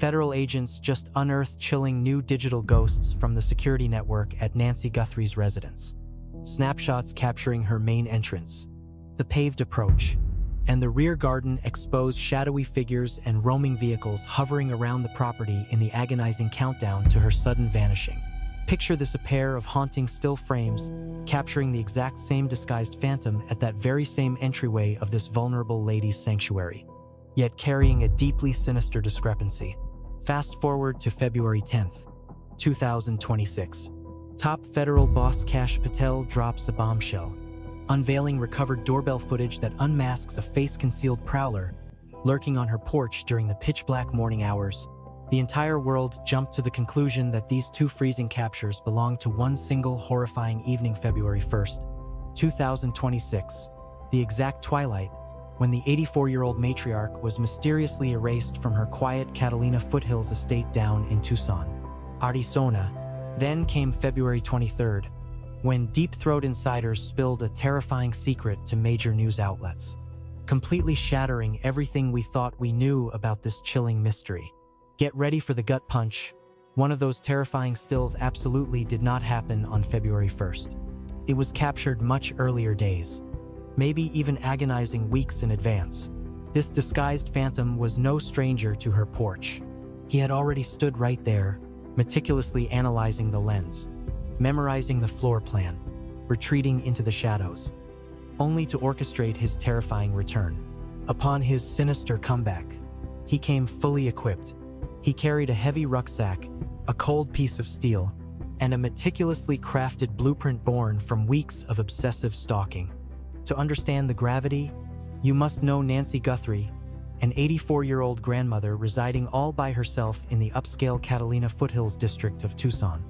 federal agents just unearthed chilling new digital ghosts from the security network at Nancy Guthrie's residence. Snapshots capturing her main entrance, the paved approach, and the rear garden exposed shadowy figures and roaming vehicles hovering around the property in the agonizing countdown to her sudden vanishing. Picture this: a pair of haunting still frames capturing the exact same disguised phantom at that very same entryway of this vulnerable lady's sanctuary, yet carrying a deeply sinister discrepancy. Fast forward to February 10th, 2026. Top federal boss Kash Patel drops a bombshell, unveiling recovered doorbell footage that unmasks a face-concealed prowler lurking on her porch during the pitch-black morning hours. The entire world jumped to the conclusion that these two freezing captures belonged to one single horrifying evening, February 1st, 2026, the exact twilight when the 84-year-old matriarch was mysteriously erased from her quiet Catalina foothills estate down in Tucson, Arizona. Then came February 23rd, when deep-throat insiders spilled a terrifying secret to major news outlets, completely shattering everything we thought we knew about this chilling mystery. Get ready for the gut punch. One of those terrifying stills absolutely did not happen on February 1st. It was captured much earlier days, maybe even agonizing weeks in advance. This disguised phantom was no stranger to her porch. He had already stood right there, meticulously analyzing the lens, memorizing the floor plan, retreating into the shadows, only to orchestrate his terrifying return. Upon his sinister comeback, he came fully equipped. He carried a heavy rucksack, a cold piece of steel, and a meticulously crafted blueprint born from weeks of obsessive stalking. To understand the gravity, you must know Nancy Guthrie, an 84-year-old grandmother residing all by herself in the upscale Catalina foothills district of Tucson,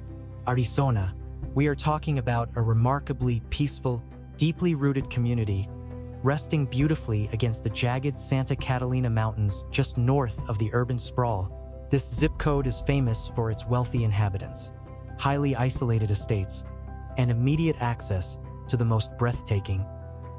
Arizona. We are talking about a remarkably peaceful, deeply rooted community, resting beautifully against the jagged Santa Catalina Mountains just north of the urban sprawl. This zip code is famous for its wealthy inhabitants, highly isolated estates, and immediate access to the most breathtaking,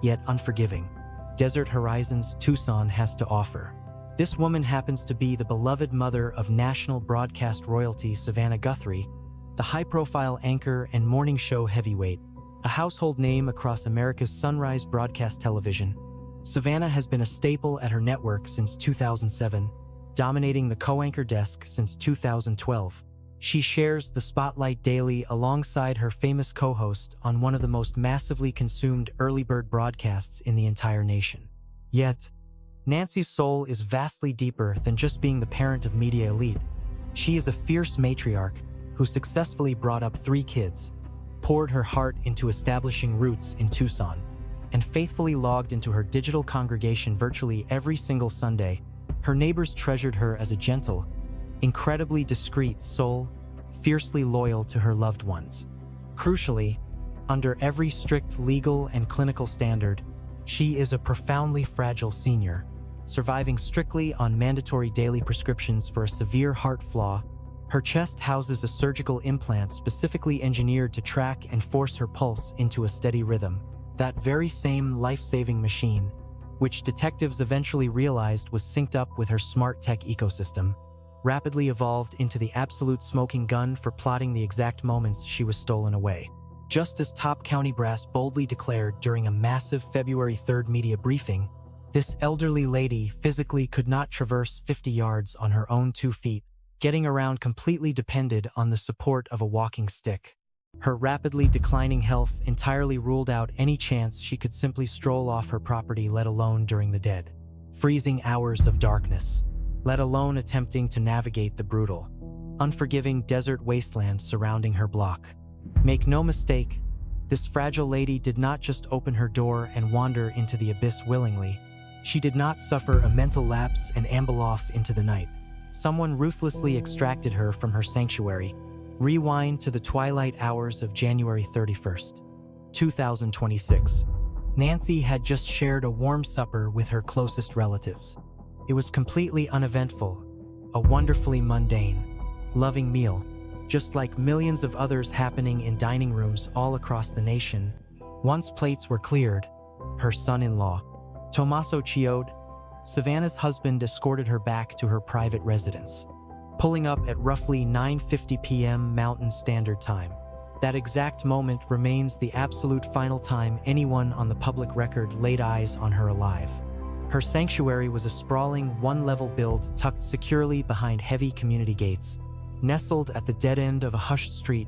yet unforgiving, desert horizons Tucson has to offer. This woman happens to be the beloved mother of national broadcast royalty Savannah Guthrie, the high-profile anchor and morning show heavyweight, a household name across America's Sunrise broadcast television. Savannah has been a staple at her network since 2007, dominating the co-anchor desk since 2012. She shares the spotlight daily alongside her famous co-host on one of the most massively consumed early bird broadcasts in the entire nation. Yet, Nancy's soul is vastly deeper than just being the parent of media elite. She is a fierce matriarch who successfully brought up 3 kids, poured her heart into establishing roots in Tucson, and faithfully logged into her digital congregation virtually every single Sunday. Her neighbors treasured her as a gentle, incredibly discreet soul, fiercely loyal to her loved ones. Crucially, under every strict legal and clinical standard, she is a profoundly fragile senior, surviving strictly on mandatory daily prescriptions for a severe heart flaw. Her chest houses a surgical implant specifically engineered to track and force her pulse into a steady rhythm. That very same life-saving machine, which detectives eventually realized was synced up with her smart tech ecosystem, rapidly evolved into the absolute smoking gun for plotting the exact moments she was stolen away. Just as top county brass boldly declared during a massive February 3rd media briefing, this elderly lady physically could not traverse 50 yards on her own 2 feet. Getting around completely depended on the support of a walking stick. Her rapidly declining health entirely ruled out any chance she could simply stroll off her property, let alone during the dead, freezing hours of darkness, let alone attempting to navigate the brutal, unforgiving desert wasteland surrounding her block. Make no mistake, this fragile lady did not just open her door and wander into the abyss willingly. She did not suffer a mental lapse and amble off into the night. Someone ruthlessly extracted her from her sanctuary. Rewind to the twilight hours of January 31st, 2026. Nancy had just shared a warm supper with her closest relatives. It was completely uneventful, a wonderfully mundane, loving meal, just like millions of others happening in dining rooms all across the nation. Once plates were cleared, her son-in-law, Tommaso Chiod, Savannah's husband, escorted her back to her private residence. pulling up at roughly 9:50 p.m. Mountain Standard Time. That exact moment remains the absolute final time anyone on the public record laid eyes on her alive. Her sanctuary was a sprawling, one-level build tucked securely behind heavy community gates. Nestled at the dead end of a hushed street,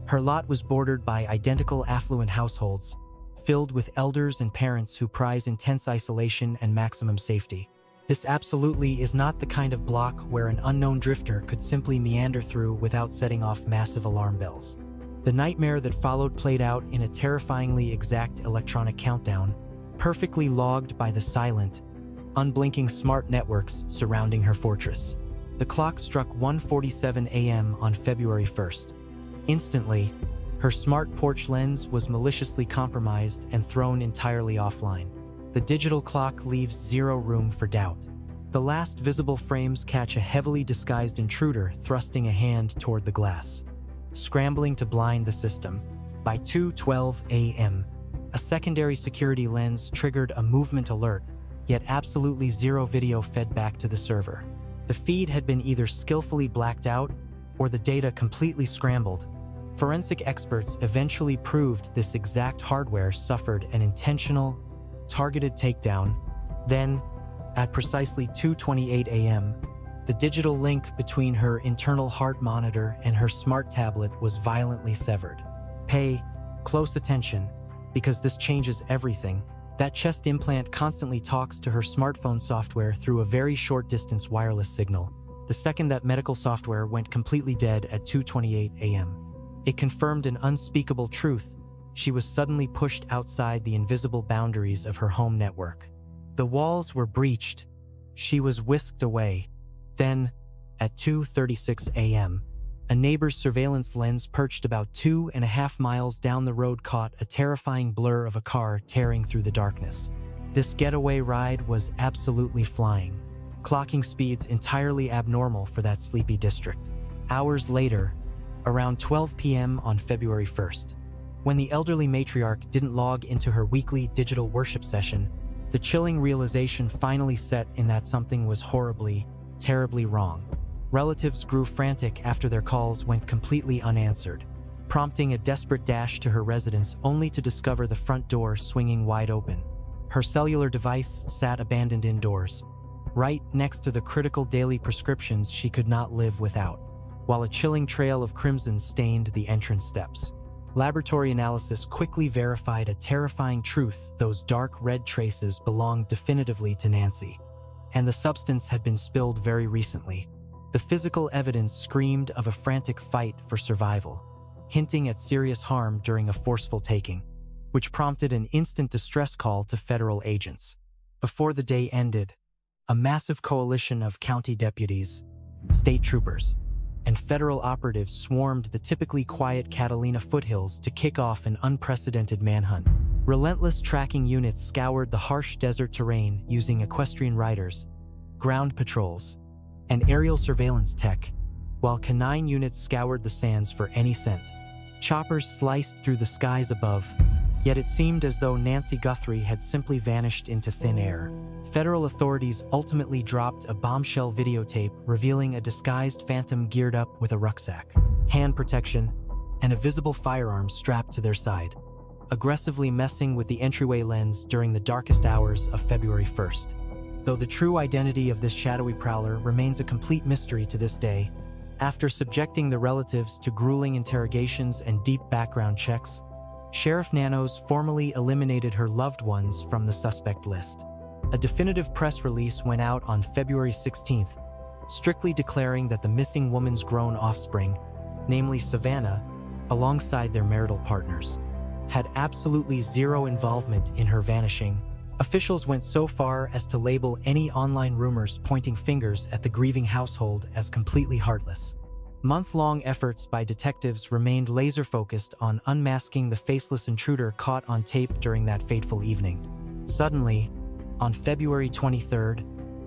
her lot was bordered by identical affluent households, filled with elders and parents who prize intense isolation and maximum safety. This absolutely is not the kind of block where an unknown drifter could simply meander through without setting off massive alarm bells. The nightmare that followed played out in a terrifyingly exact electronic countdown, perfectly logged by the silent, unblinking smart networks surrounding her fortress. The clock struck 1:47 a.m. on February 1st. Instantly, her smart porch lens was maliciously compromised and thrown entirely offline. The digital clock leaves zero room for doubt. The last visible frames catch a heavily disguised intruder thrusting a hand toward the glass. Scrambling to blind the system, by 2:12 a.m., a secondary security lens triggered a movement alert, yet absolutely zero video fed back to the server. The feed had been either skillfully blacked out or the data completely scrambled. Forensic experts eventually proved this exact hardware suffered an intentional, targeted takedown. Then, at precisely 2:28 a.m., the digital link between her internal heart monitor and her smart tablet was violently severed. Pay close attention, because this changes everything. That chest implant constantly talks to her smartphone software through a very short-distance wireless signal, the second that medical software went completely dead at 2:28 a.m. It confirmed an unspeakable truth. She was suddenly pushed outside the invisible boundaries of her home network. The walls were breached. She was whisked away. Then, at 2:36 a.m., a neighbor's surveillance lens perched about 2.5 miles down the road caught a terrifying blur of a car tearing through the darkness. This getaway ride was absolutely flying, clocking speeds entirely abnormal for that sleepy district. Hours later, around 12 p.m. on February 1st, when the elderly matriarch didn't log into her weekly digital worship session, the chilling realization finally set in that something was horribly, terribly wrong. Relatives grew frantic after their calls went completely unanswered, prompting a desperate dash to her residence only to discover the front door swinging wide open. Her cellular device sat abandoned indoors, right next to the critical daily prescriptions she could not live without, while a chilling trail of crimson stained the entrance steps. Laboratory analysis quickly verified a terrifying truth: those dark red traces belonged definitively to Nancy, and the substance had been spilled very recently. The physical evidence screamed of a frantic fight for survival, hinting at serious harm during a forceful taking, which prompted an instant distress call to federal agents. Before the day ended, a massive coalition of county deputies, state troopers, and federal operatives swarmed the typically quiet Catalina foothills to kick off an unprecedented manhunt. Relentless tracking units scoured the harsh desert terrain using equestrian riders, ground patrols, and aerial surveillance tech, while canine units scoured the sands for any scent. Choppers sliced through the skies above, yet it seemed as though Nancy Guthrie had simply vanished into thin air. Federal authorities ultimately dropped a bombshell videotape revealing a disguised phantom geared up with a rucksack, hand protection, and a visible firearm strapped to their side, aggressively messing with the entryway lens during the darkest hours of February 1st. Though the true identity of this shadowy prowler remains a complete mystery to this day, after subjecting the relatives to grueling interrogations and deep background checks, Sheriff Nanos formally eliminated her loved ones from the suspect list. A definitive press release went out on February 16th, strictly declaring that the missing woman's grown offspring, namely Savannah, alongside their marital partners, had absolutely zero involvement in her vanishing. Officials went so far as to label any online rumors pointing fingers at the grieving household as completely heartless. Month-long efforts by detectives remained laser-focused on unmasking the faceless intruder caught on tape during that fateful evening. Suddenly, on February 23rd,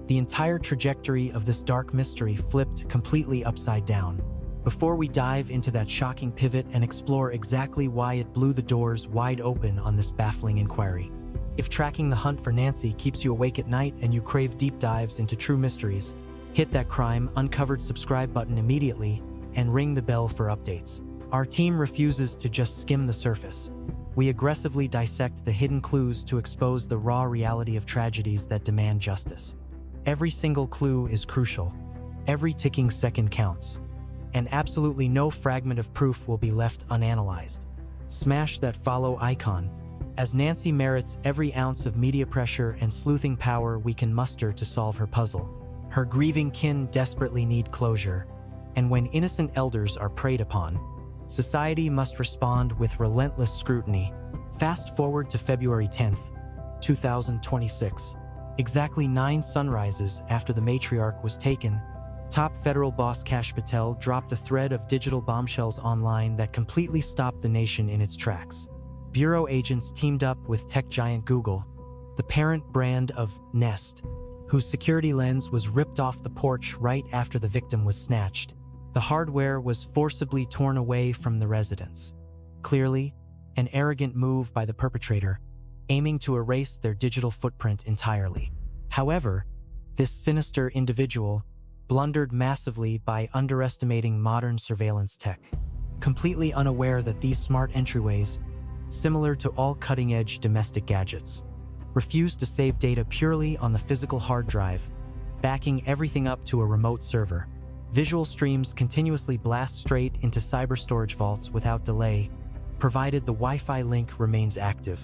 the entire trajectory of this dark mystery flipped completely upside down. Before we dive into that shocking pivot and explore exactly why it blew the doors wide open on this baffling inquiry, if tracking the hunt for Nancy keeps you awake at night and you crave deep dives into true mysteries, Hit that crime uncovered subscribe button immediately and ring the bell for updates. Our team refuses to just skim the surface. We aggressively dissect the hidden clues to expose the raw reality of tragedies that demand justice. Every single clue is crucial. Every ticking second counts. And absolutely no fragment of proof will be left unanalyzed. Smash that follow icon, as Nancy merits every ounce of media pressure and sleuthing power we can muster to solve her puzzle. Her grieving kin desperately need closure, and when innocent elders are preyed upon, society must respond with relentless scrutiny. Fast forward to February 10th, 2026. Exactly 9 sunrises after the matriarch was taken, top federal boss Kash Patel dropped a thread of digital bombshells online that completely stopped the nation in its tracks. Bureau agents teamed up with tech giant Google, the parent brand of Nest, whose security lens was ripped off the porch right after the victim was snatched. The hardware was forcibly torn away from the residence. Clearly, an arrogant move by the perpetrator, aiming to erase their digital footprint entirely. However, this sinister individual blundered massively by underestimating modern surveillance tech, completely unaware that these smart entryways, similar to all cutting-edge domestic gadgets, refused to save data purely on the physical hard drive, backing everything up to a remote server. Visual streams continuously blast straight into cyber storage vaults without delay, provided the Wi-Fi link remains active.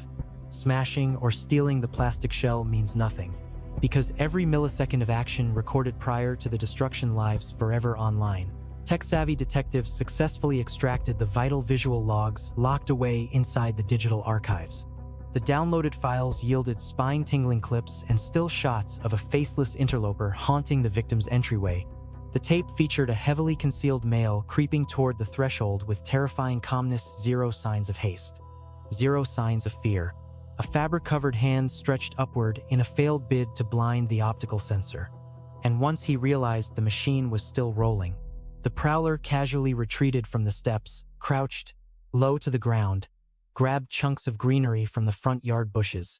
Smashing or stealing the plastic shell means nothing, because every millisecond of action recorded prior to the destruction lives forever online. Tech-savvy detectives successfully extracted the vital visual logs locked away inside the digital archives. The downloaded files yielded spine-tingling clips and still shots of a faceless interloper haunting the victim's entryway. The tape featured a heavily concealed male creeping toward the threshold with terrifying calmness, zero signs of haste, zero signs of fear. A fabric-covered hand stretched upward in a failed bid to blind the optical sensor. And once he realized the machine was still rolling, the prowler casually retreated from the steps, crouched low to the ground, grabbed chunks of greenery from the front yard bushes,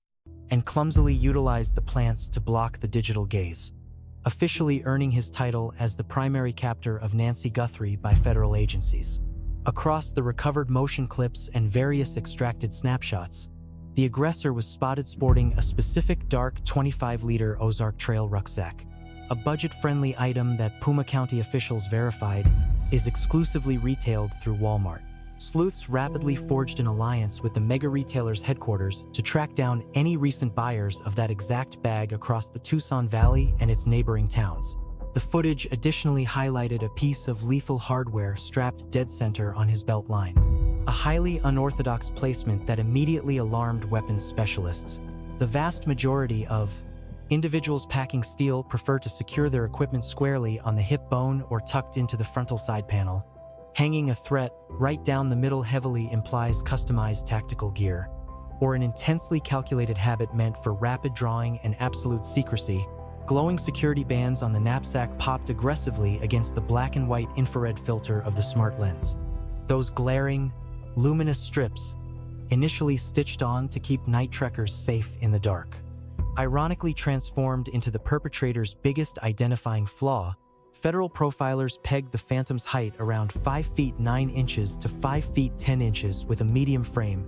and clumsily utilized the plants to block the digital gaze, officially earning his title as the primary captor of Nancy Guthrie by federal agencies. Across the recovered motion clips and various extracted snapshots, the aggressor was spotted sporting a specific dark 25-liter Ozark Trail rucksack, a budget-friendly item that Puma County officials verified is exclusively retailed through Walmart. Sleuths rapidly forged an alliance with the mega retailer's headquarters to track down any recent buyers of that exact bag across the Tucson Valley and its neighboring towns. The footage additionally highlighted a piece of lethal hardware strapped dead center on his belt line, a highly unorthodox placement that immediately alarmed weapons specialists. The vast majority of individuals packing steel prefer to secure their equipment squarely on the hip bone or tucked into the frontal side panel. Hanging a threat right down the middle heavily implies customized tactical gear, or an intensely calculated habit meant for rapid drawing and absolute secrecy. Glowing security bands on the knapsack popped aggressively against the black and white infrared filter of the smart lens. Those glaring, luminous strips, initially stitched on to keep night trekkers safe in the dark, ironically transformed into the perpetrator's biggest identifying flaw. Federal profilers pegged the Phantom's height around 5 feet 9 inches to 5 feet 10 inches with a medium frame,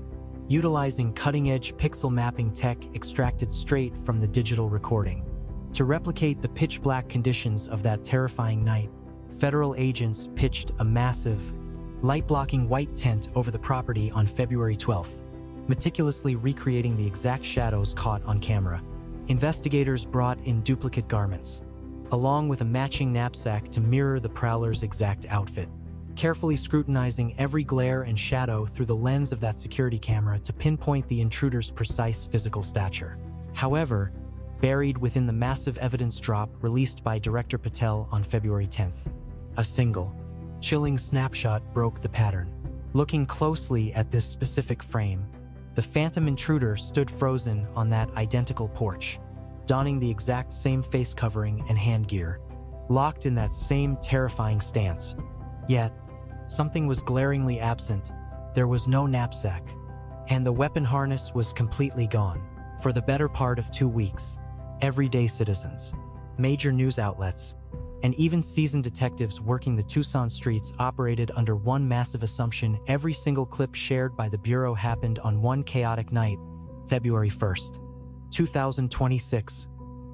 utilizing cutting-edge pixel mapping tech extracted straight from the digital recording. To replicate the pitch-black conditions of that terrifying night, federal agents pitched a massive, light-blocking white tent over the property on February 12th, meticulously recreating the exact shadows caught on camera. Investigators brought in duplicate garments, along with a matching knapsack to mirror the prowler's exact outfit, carefully scrutinizing every glare and shadow through the lens of that security camera to pinpoint the intruder's precise physical stature. However, buried within the massive evidence drop released by Director Patel on February 10th, a single, chilling snapshot broke the pattern. Looking closely at this specific frame, the Phantom intruder stood frozen on that identical porch, donning the exact same face covering and hand gear, locked in that same terrifying stance. Yet, something was glaringly absent. There was no knapsack, and the weapon harness was completely gone. For the better part of 2 weeks, everyday citizens, major news outlets, and even seasoned detectives working the Tucson streets operated under one massive assumption: every single clip shared by the Bureau happened on one chaotic night, February 1st, 2026.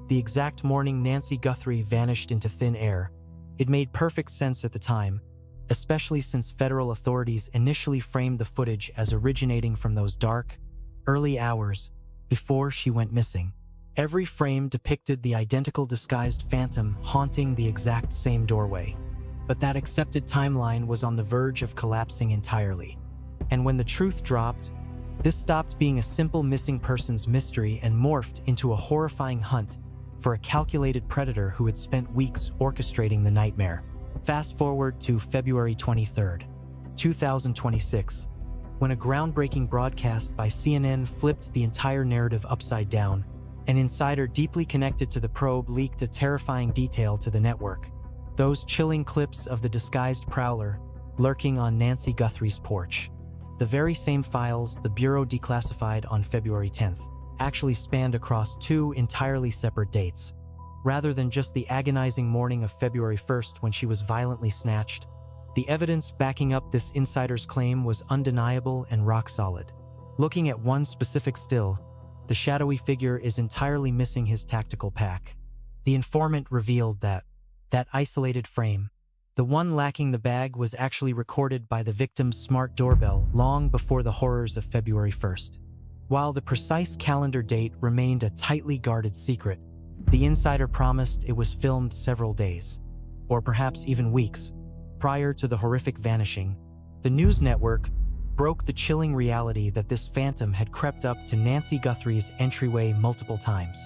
The exact morning Nancy Guthrie vanished into thin air. It made perfect sense at the time, especially since federal authorities initially framed the footage as originating from those dark, early hours before she went missing. Every frame depicted the identical disguised phantom haunting the exact same doorway. But that accepted timeline was on the verge of collapsing entirely. And when the truth dropped, this stopped being a simple missing persons mystery and morphed into a horrifying hunt for a calculated predator who had spent weeks orchestrating the nightmare. Fast forward to February 23rd, 2026, when a groundbreaking broadcast by CNN flipped the entire narrative upside down. An insider deeply connected to the probe leaked a terrifying detail to the network: those chilling clips of the disguised prowler lurking on Nancy Guthrie's porch. The very same files the Bureau declassified on February 10th actually spanned across two entirely separate dates. Rather than just the agonizing morning of February 1st when she was violently snatched, the evidence backing up this insider's claim was undeniable and rock solid. Looking at one specific still, the shadowy figure is entirely missing his tactical pack. The informant revealed that isolated frame, the one lacking the bag, was actually recorded by the victim's smart doorbell long before the horrors of February 1st. While the precise calendar date remained a tightly guarded secret, the insider promised it was filmed several days, or perhaps even weeks, prior to the horrific vanishing. The news network broke the chilling reality that this phantom had crept up to Nancy Guthrie's entryway multiple times,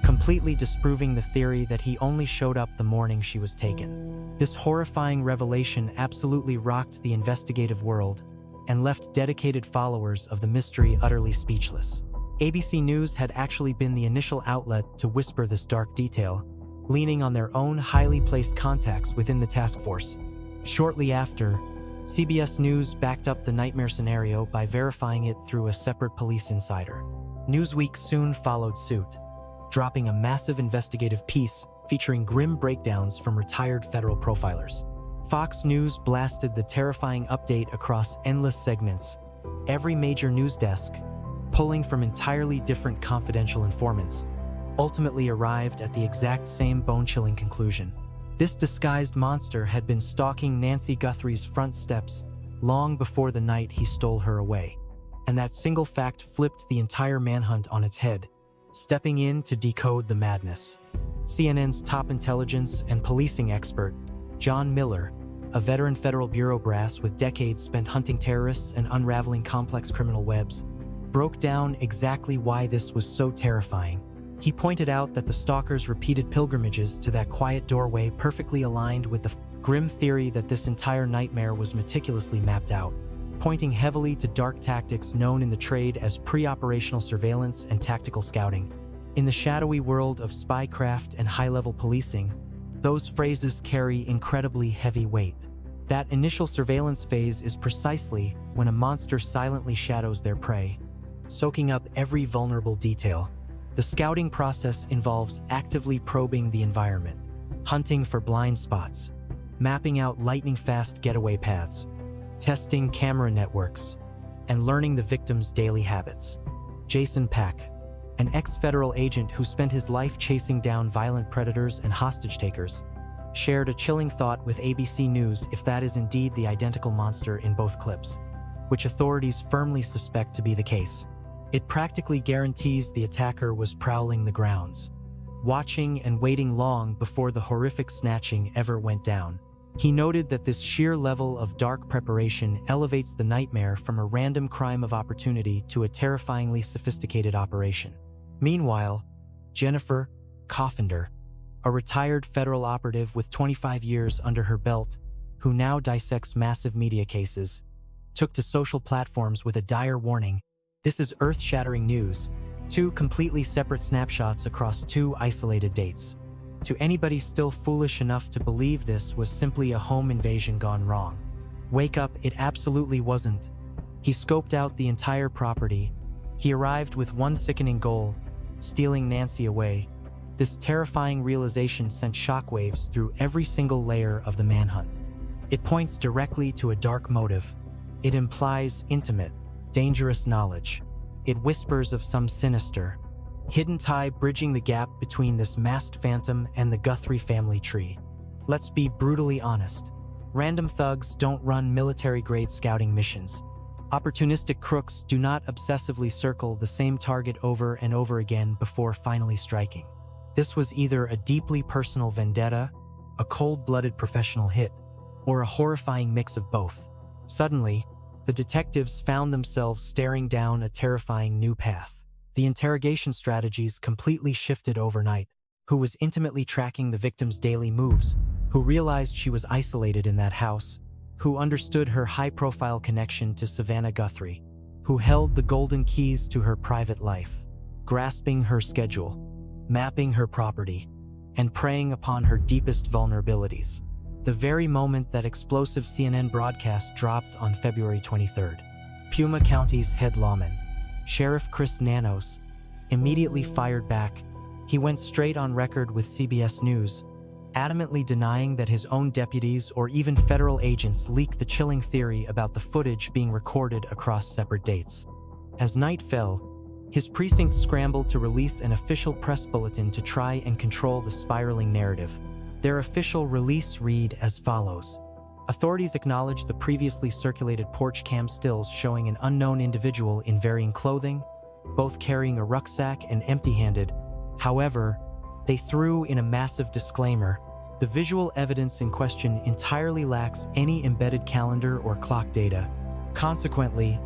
completely disproving the theory that he only showed up the morning she was taken. This horrifying revelation absolutely rocked the investigative world and left dedicated followers of the mystery utterly speechless. ABC News had actually been the initial outlet to whisper this dark detail, leaning on their own highly placed contacts within the task force. Shortly after, CBS News backed up the nightmare scenario by verifying it through a separate police insider. Newsweek soon followed suit, dropping a massive investigative piece featuring grim breakdowns from retired federal profilers. Fox News blasted the terrifying update across endless segments, every major news desk, pulling from entirely different confidential informants, ultimately arrived at the exact same bone-chilling conclusion. This disguised monster had been stalking Nancy Guthrie's front steps long before the night he stole her away. And that single fact flipped the entire manhunt on its head, stepping in to decode the madness. CNN's top intelligence and policing expert, John Miller, a veteran federal bureau brass with decades spent hunting terrorists and unraveling complex criminal webs, broke down exactly why this was so terrifying. He pointed out that the stalker's repeated pilgrimages to that quiet doorway perfectly aligned with the grim theory that this entire nightmare was meticulously mapped out, pointing heavily to dark tactics known in the trade as pre-operational surveillance and tactical scouting. In the shadowy world of spycraft and high-level policing, those phrases carry incredibly heavy weight. That initial surveillance phase is precisely when a monster silently shadows their prey, soaking up every vulnerable detail. The scouting process involves actively probing the environment, hunting for blind spots, mapping out lightning-fast getaway paths, testing camera networks, and learning the victim's daily habits. Jason Pack, an ex-federal agent who spent his life chasing down violent predators and hostage-takers, shared a chilling thought with ABC News if that is indeed the identical monster in both clips, which authorities firmly suspect to be the case. It practically guarantees the attacker was prowling the grounds, watching and waiting long before the horrific snatching ever went down. He noted that this sheer level of dark preparation elevates the nightmare from a random crime of opportunity to a terrifyingly sophisticated operation. Meanwhile, Jennifer Coffender, a retired federal operative with 25 years under her belt, who now dissects massive media cases, took to social platforms with a dire warning: "This is earth-shattering news. Two completely separate snapshots across two isolated dates. To anybody still foolish enough to believe this was simply a home invasion gone wrong, wake up, it absolutely wasn't." He scoped out the entire property. He arrived with one sickening goal: stealing Nancy away. This terrifying realization sent shockwaves through every single layer of the manhunt. It points directly to a dark motive. It implies intimate, dangerous knowledge. It whispers of some sinister, hidden tie bridging the gap between this masked phantom and the Guthrie family tree. Let's be brutally honest. Random thugs don't run military-grade scouting missions. Opportunistic crooks do not obsessively circle the same target over and over again before finally striking. This was either a deeply personal vendetta, a cold-blooded professional hit, or a horrifying mix of both. Suddenly, the detectives found themselves staring down a terrifying new path. The interrogation strategies completely shifted overnight. Who was intimately tracking the victim's daily moves? Who realized she was isolated in that house? Who understood her high-profile connection to Savannah Guthrie? Who held the golden keys to her private life, grasping her schedule, mapping her property, and preying upon her deepest vulnerabilities? The very moment that explosive CNN broadcast dropped on February 23rd, Puma County's head lawman, Sheriff Chris Nanos, immediately fired back. He went straight on record with CBS News, adamantly denying that his own deputies or even federal agents leaked the chilling theory about the footage being recorded across separate dates. As night fell, his precinct scrambled to release an official press bulletin to try and control the spiraling narrative. Their official release read as follows. Authorities acknowledged the previously circulated porch cam stills showing an unknown individual in varying clothing, both carrying a rucksack and empty-handed. However, they threw in a massive disclaimer. The visual evidence in question entirely lacks any embedded calendar or clock data. Consequently,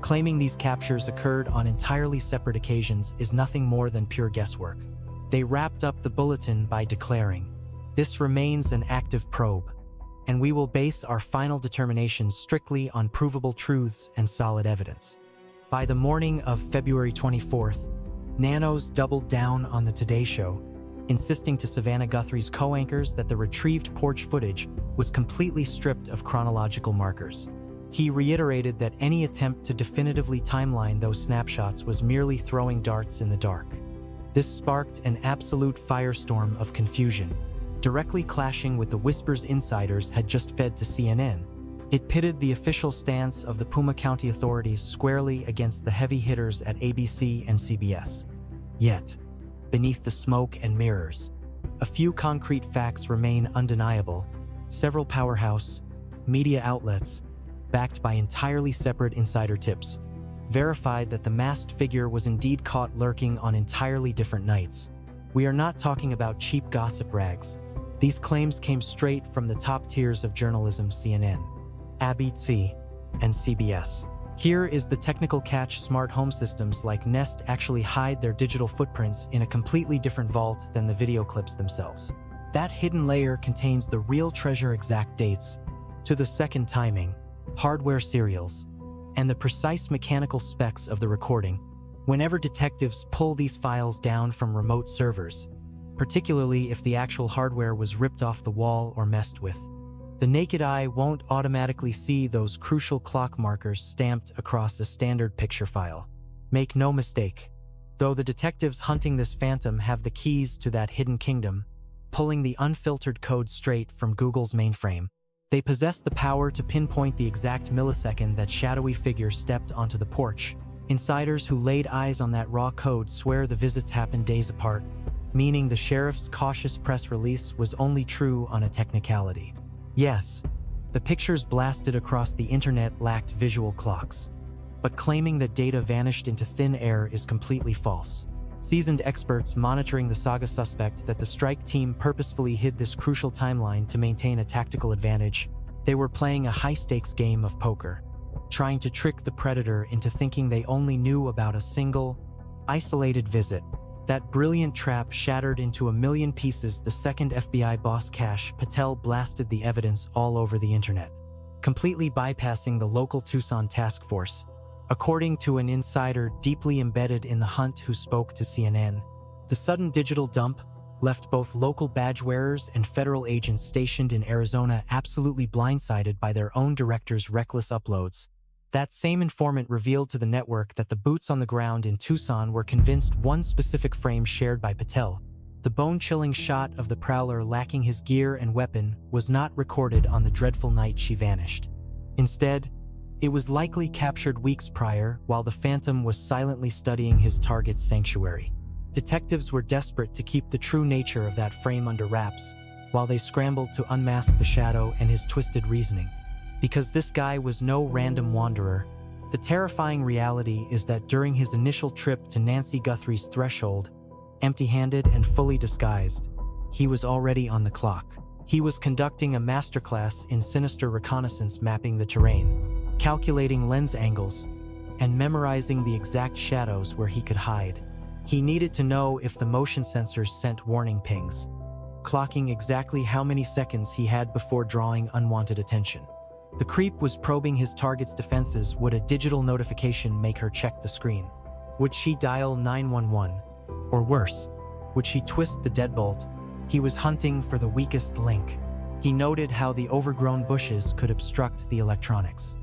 claiming these captures occurred on entirely separate occasions is nothing more than pure guesswork. They wrapped up the bulletin by declaring, "This remains an active probe, and we will base our final determinations strictly on provable truths and solid evidence." By the morning of February 24th, Nanos doubled down on the Today Show, insisting to Savannah Guthrie's co-anchors that the retrieved porch footage was completely stripped of chronological markers. He reiterated that any attempt to definitively timeline those snapshots was merely throwing darts in the dark. This sparked an absolute firestorm of confusion, directly clashing with the whispers insiders had just fed to CNN. It pitted the official stance of the Puma County authorities squarely against the heavy hitters at ABC and CBS. Yet, beneath the smoke and mirrors, a few concrete facts remain undeniable. Several powerhouse media outlets, backed by entirely separate insider tips, verified that the masked figure was indeed caught lurking on entirely different nights. We are not talking about cheap gossip rags. These claims came straight from the top tiers of journalism: CNN, ABC, and CBS. Here is the technical catch: smart home systems like Nest actually hide their digital footprints in a completely different vault than the video clips themselves. That hidden layer contains the real treasure: exact dates, to the second timing, hardware serials, and the precise mechanical specs of the recording. Whenever detectives pull these files down from remote servers, particularly if the actual hardware was ripped off the wall or messed with, the naked eye won't automatically see those crucial clock markers stamped across a standard picture file. Make no mistake, though the detectives hunting this phantom have the keys to that hidden kingdom, pulling the unfiltered code straight from Google's mainframe, they possess the power to pinpoint the exact millisecond that shadowy figure stepped onto the porch. Insiders who laid eyes on that raw code swear the visits happened days apart, meaning the sheriff's cautious press release was only true on a technicality. Yes, the pictures blasted across the internet lacked visual clocks, but claiming that data vanished into thin air is completely false. Seasoned experts monitoring the saga suspect that the strike team purposefully hid this crucial timeline to maintain a tactical advantage. They were playing a high-stakes game of poker, trying to trick the predator into thinking they only knew about a single, isolated visit. That brilliant trap shattered into a million pieces the second FBI boss Kash Patel blasted the evidence all over the internet, completely bypassing the local Tucson task force. According to an insider deeply embedded in the hunt who spoke to CNN, the sudden digital dump left both local badge wearers and federal agents stationed in Arizona absolutely blindsided by their own director's reckless uploads. That same informant revealed to the network that the boots on the ground in Tucson were convinced one specific frame shared by Patel, The bone-chilling shot of the prowler lacking his gear and weapon was not recorded on the dreadful night she vanished. Instead, it was likely captured weeks prior while the Phantom was silently studying his target's sanctuary. Detectives were desperate to keep the true nature of that frame under wraps, while they scrambled to unmask the shadow and his twisted reasoning. Because this guy was no random wanderer, the terrifying reality is that during his initial trip to Nancy Guthrie's threshold, empty-handed and fully disguised, he was already on the clock. He was conducting a masterclass in sinister reconnaissance, mapping the terrain, calculating lens angles, and memorizing the exact shadows where he could hide. He needed to know if the motion sensors sent warning pings, clocking exactly how many seconds he had before drawing unwanted attention. The creep was probing his target's defenses. Would a digital notification make her check the screen? Would she dial 911? Or worse, would she twist the deadbolt? He was hunting for the weakest link. He noted how the overgrown bushes could obstruct the electronics.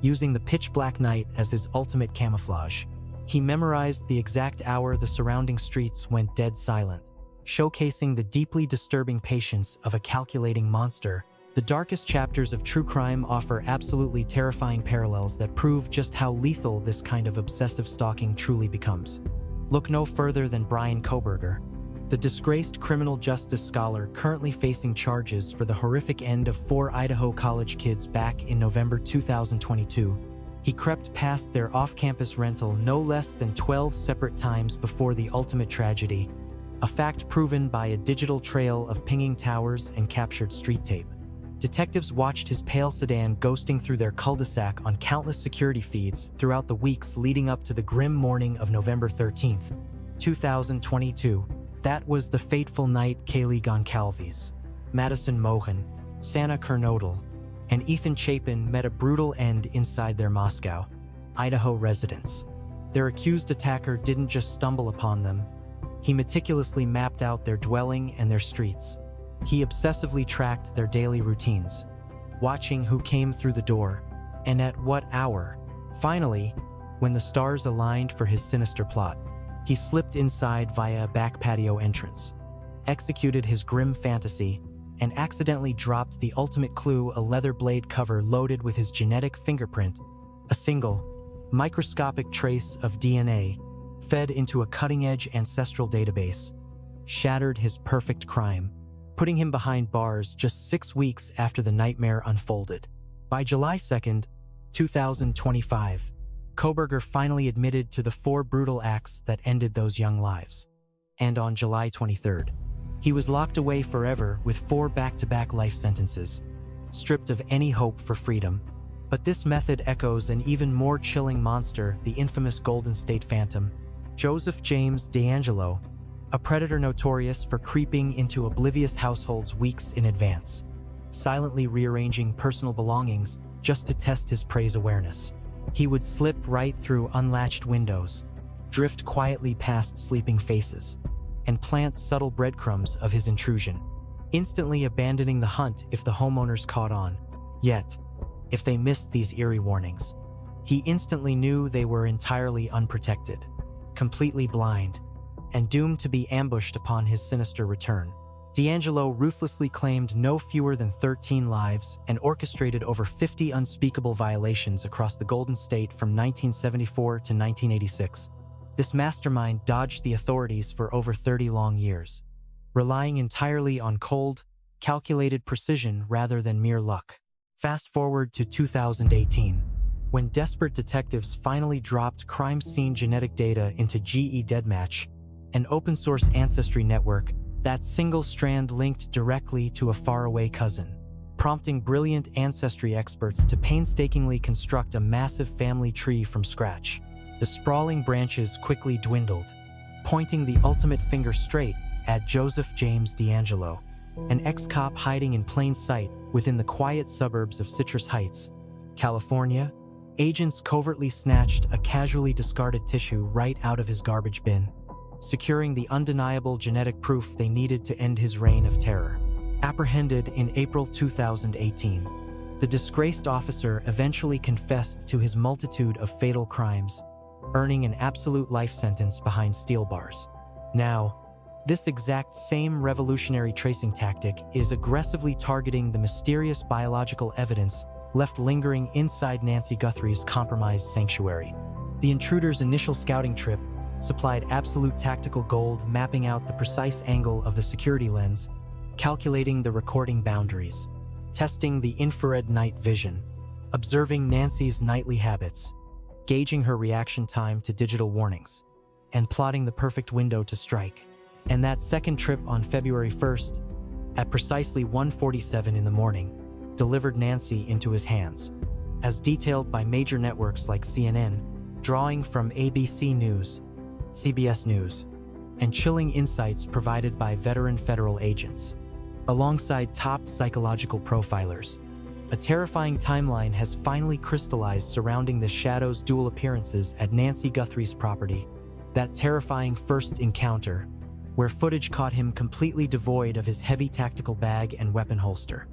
Using the pitch-black night as his ultimate camouflage, he memorized the exact hour the surrounding streets went dead silent, showcasing the deeply disturbing patience of a calculating monster. The darkest chapters of true crime offer absolutely terrifying parallels that prove just how lethal this kind of obsessive stalking truly becomes. Look no further than Bryan Kohberger, the disgraced criminal justice scholar currently facing charges for the horrific end of 4 Idaho college kids back in November 2022. He crept past their off-campus rental no less than 12 separate times before the ultimate tragedy, a fact proven by a digital trail of pinging towers and captured street tape. Detectives watched his pale sedan ghosting through their cul-de-sac on countless security feeds throughout the weeks leading up to the grim morning of November 13, 2022. That was the fateful night Kaylee Goncalves, Madison Mohan, Sana Kernodle, and Ethan Chapin met a brutal end inside their Moscow, Idaho residence. Their accused attacker didn't just stumble upon them. He meticulously mapped out their dwelling and their streets. He obsessively tracked their daily routines, watching who came through the door and at what hour. Finally, when the stars aligned for his sinister plot, he slipped inside via a back patio entrance, executed his grim fantasy, and accidentally dropped the ultimate clue: a leather blade cover loaded with his genetic fingerprint. A single, microscopic trace of DNA fed into a cutting-edge ancestral database shattered his perfect crime, putting him behind bars just 6 weeks after the nightmare unfolded. By July 2, 2025, Kohberger finally admitted to the 4 brutal acts that ended those young lives. And on July 23rd, he was locked away forever with 4 back-to-back life sentences, stripped of any hope for freedom. But this method echoes an even more chilling monster: the infamous Golden State Phantom, Joseph James DeAngelo, a predator notorious for creeping into oblivious households weeks in advance, silently rearranging personal belongings just to test his prey's awareness. He would slip right through unlatched windows, drift quietly past sleeping faces, and plant subtle breadcrumbs of his intrusion, instantly abandoning the hunt if the homeowners caught on. Yet, if they missed these eerie warnings, he instantly knew they were entirely unprotected, completely blind, and doomed to be ambushed upon his sinister return. DeAngelo ruthlessly claimed no fewer than 13 lives and orchestrated over 50 unspeakable violations across the Golden State from 1974 to 1986. This mastermind dodged the authorities for over 30 long years, relying entirely on cold, calculated precision rather than mere luck. Fast forward to 2018, when desperate detectives finally dropped crime scene genetic data into GE Deadmatch, an open-source ancestry network. That single strand linked directly to a faraway cousin, prompting brilliant ancestry experts to painstakingly construct a massive family tree from scratch. The sprawling branches quickly dwindled, pointing the ultimate finger straight at Joseph James DeAngelo, an ex-cop hiding in plain sight within the quiet suburbs of Citrus Heights, California. Agents covertly snatched a casually discarded tissue right out of his garbage bin, securing the undeniable genetic proof they needed to end his reign of terror. Apprehended in April 2018, the disgraced officer eventually confessed to his multitude of fatal crimes, earning an absolute life sentence behind steel bars. Now, This exact same revolutionary tracing tactic is aggressively targeting the mysterious biological evidence left lingering inside Nancy Guthrie's compromised sanctuary. The intruder's initial scouting trip supplied absolute tactical gold, mapping out the precise angle of the security lens, calculating the recording boundaries, testing the infrared night vision, observing Nancy's nightly habits, gauging her reaction time to digital warnings, and plotting the perfect window to strike. And that second trip on February 1st, at precisely 1:47 in the morning, delivered Nancy into his hands, as detailed by major networks like CNN, drawing from ABC News, CBS News, and chilling insights provided by veteran federal agents. Alongside top psychological profilers, a terrifying timeline has finally crystallized surrounding the Shadow's dual appearances at Nancy Guthrie's property. That terrifying first encounter, where footage caught him completely devoid of his heavy tactical bag and weapon holster,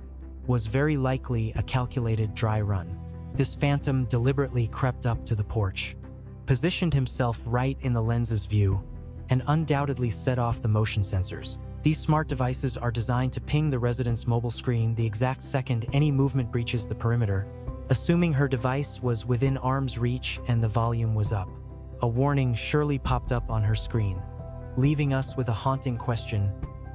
was very likely a calculated dry run. This phantom deliberately crept up to the porch, positioned himself right in the lens's view, and undoubtedly set off the motion sensors. These smart devices are designed to ping the resident's mobile screen the exact second any movement breaches the perimeter, assuming her device was within arm's reach and the volume was up. A warning surely popped up on her screen, leaving us with a haunting question: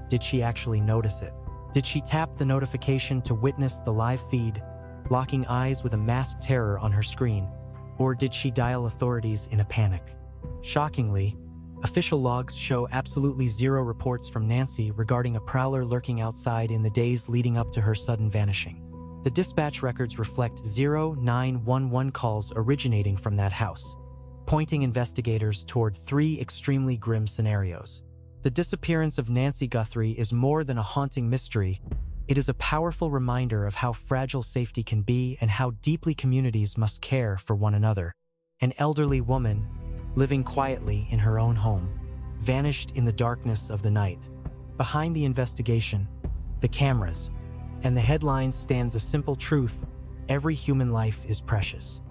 did she actually notice it? Did she tap the notification to witness the live feed, locking eyes with a masked terror on her screen? Or did she dial authorities in a panic? Shockingly, official logs show absolutely zero reports from Nancy regarding a prowler lurking outside in the days leading up to her sudden vanishing. The dispatch records reflect 0911 calls originating from that house, pointing investigators toward three extremely grim scenarios. The disappearance of Nancy Guthrie is more than a haunting mystery. It is a powerful reminder of how fragile safety can be and how deeply communities must care for one another. An elderly woman, living quietly in her own home, vanished in the darkness of the night. Behind the investigation, the cameras, and the headlines stands a simple truth: every human life is precious,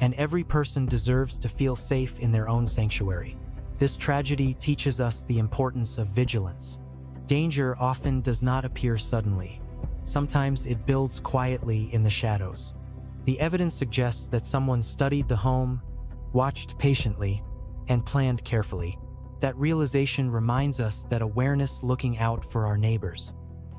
and every person deserves to feel safe in their own sanctuary. This tragedy teaches us the importance of vigilance. Danger often does not appear suddenly. Sometimes it builds quietly in the shadows. The evidence suggests that someone studied the home, watched patiently, and planned carefully. That realization reminds us that awareness, looking out for our neighbors,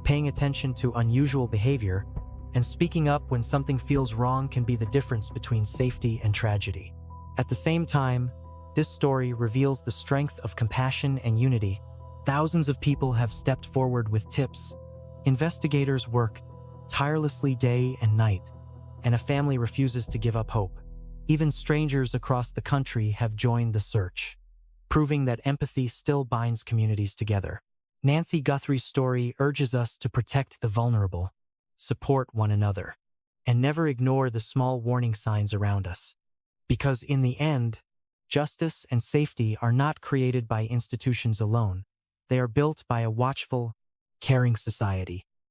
paying attention to unusual behavior, and speaking up when something feels wrong can be the difference between safety and tragedy. At the same time, this story reveals the strength of compassion and unity. Thousands of people have stepped forward with tips. Investigators work tirelessly day and night, and a family refuses to give up hope. Even strangers across the country have joined the search, proving that empathy still binds communities together. Nancy Guthrie's story urges us to protect the vulnerable, support one another, and never ignore the small warning signs around us. Because in the end, justice and safety are not created by institutions alone. They are built by a watchful, caring society.